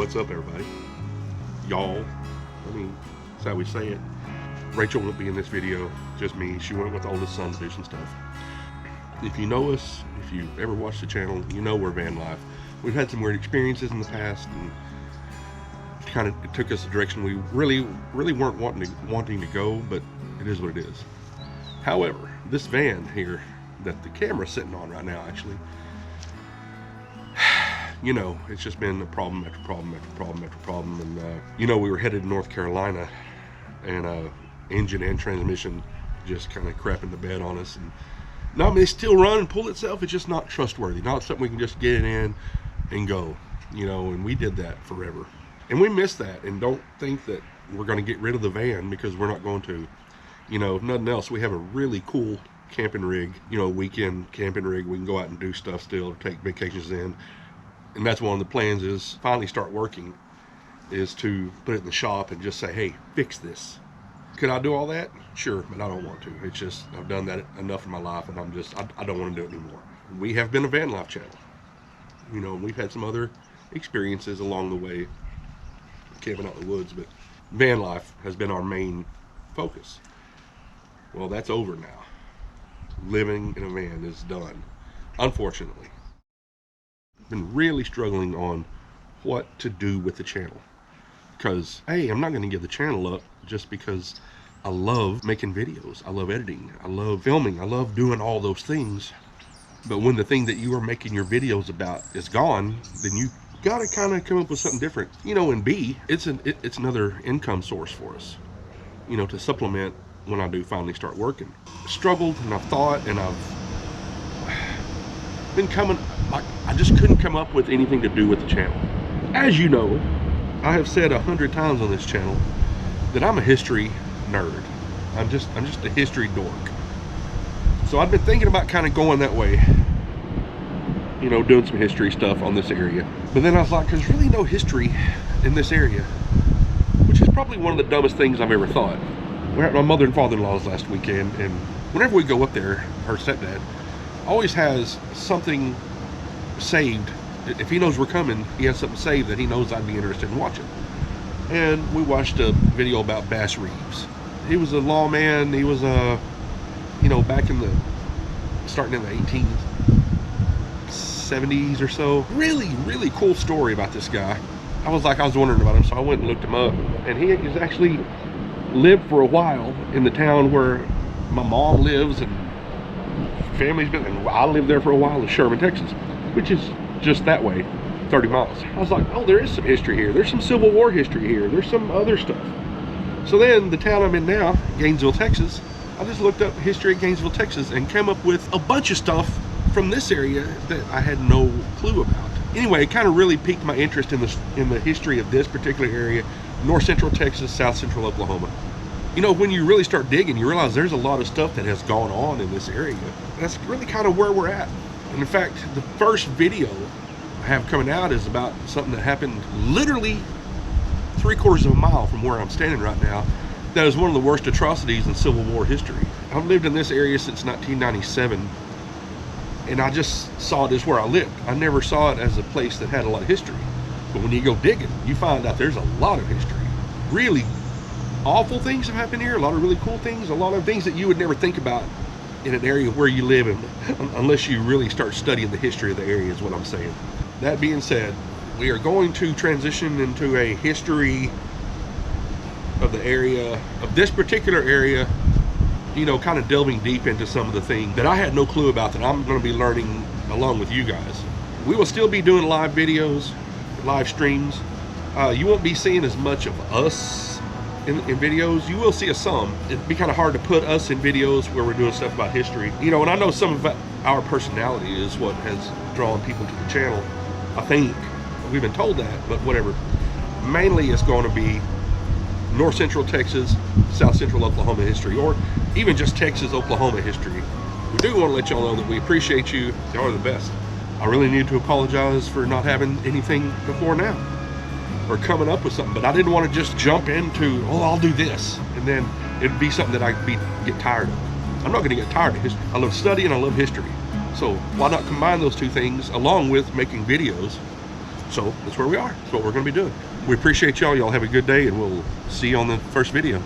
What's up, everybody? Y'all, I mean, that's how we say it. Rachel won't be in this video, just me. She went with oldest son to do some stuff. If you know us, if you ever watched the channel, you know we're van life. We've had some weird experiences in the past, and it took us a direction we really weren't wanting to go, but it is what it is. However, this van here that the camera's sitting on right now, actually, you know, it's just been a problem after problem after problem after problem. And you know, we were headed to North Carolina, and engine and transmission just kind of crapping the bed on us. And no, I mean, they still run and pull itself. It's just not trustworthy. Not something we can just get it in and go, you know. And we did that forever, and we miss that. And don't think that we're going to get rid of the van, because we're not going to. You know, if nothing else, we have a really cool camping rig, you know, weekend camping rig. We can go out and do stuff still, take vacations in. And that's one of the plans, is finally start working, is to put it in the shop and just say, hey, fix this. Could I do all that? Sure, but I don't want to. It's just, I've done that enough in my life, and I don't want to do it anymore. We have been a van life channel. You know, we've had some other experiences along the way, camping out in the woods, but van life has been our main focus. Well, that's over now. Living in a van is done, unfortunately. Been really struggling on what to do with the channel, because hey, I'm not going to give the channel up just because I love making videos, I love editing, I love filming, I love doing all those things. But when the thing that you are making your videos about is gone, then you got to kind of come up with something different, you know. And B, it's another income source for us, you know, to supplement when I do finally start working. Struggled, and I've thought, and I've been coming, like, I just couldn't come up with anything to do with the channel. As you know, I have said 100 times on this channel that I'm a history nerd. I'm just a history dork. So I've been thinking about kind of going that way, you know, doing some history stuff on this area. But then I was like, there's really no history in this area, which is probably one of the dumbest things I've ever thought. We're at my mother and father-in-law's last weekend, and whenever we go up there, her stepdad always has something saved. If he knows we're coming, he has something saved that he knows I'd be interested in watching. And we watched a video about Bass Reeves. He was a lawman. He was you know, back in starting in the 1870s or so. Really cool story about this guy. I was wondering about him, so I went and looked him up. And he has actually lived for a while in the town where my mom lives, and family's been, and I lived there for a while in Sherman, Texas, which is just that way, 30 miles. I was like, oh, there is some history here. There's some Civil War history here. There's some other stuff. So then the town I'm in now, Gainesville, Texas, I just looked up history of Gainesville, Texas, and came up with a bunch of stuff from this area that I had no clue about. Anyway, it kind of really piqued my interest in the history of this particular area, North Central Texas, South Central Oklahoma. You know, when you really start digging, you realize there's a lot of stuff that has gone on in this area. That's really kind of where we're at. And in fact, the first video I have coming out is about something that happened literally 3/4 of a mile from where I'm standing right now. That is one of the worst atrocities in Civil War history. I've lived in this area since 1997, and I just saw this where I lived. I never saw it as a place that had a lot of history. But when you go digging, you find out there's a lot of history. Really awful things have happened here, a lot of really cool things, a lot of things that you would never think about in an area where you live in, unless you really start studying the history of the area, is what I'm saying. That being said, we are going to transition into a history of the area, of this particular area, you know, kind of delving deep into some of the things that I had no clue about, that I'm going to be learning along with you guys. We will still be doing live videos, live streams. You won't be seeing as much of us in videos. You will see us some. It'd be kind of hard to put us in videos where we're doing stuff about history, you know. And I know some of our personality is what has drawn people to the channel. I think we've been told that, but whatever. Mainly it's going to be North Central Texas, South Central Oklahoma history, or even just Texas, Oklahoma history. We do want to let y'all know that we appreciate you. Y'all are the best. I really need to apologize for not having anything before now, or coming up with something, but I didn't want to just jump into, oh, I'll do this, and then it'd be something that I'd get tired of. I'm not going to get tired of history. I love studying, I love history. So why not combine those two things along with making videos So that's where we are. That's what we're going to be doing. We appreciate y'all. Y'all have a good day, and we'll see you on the first video.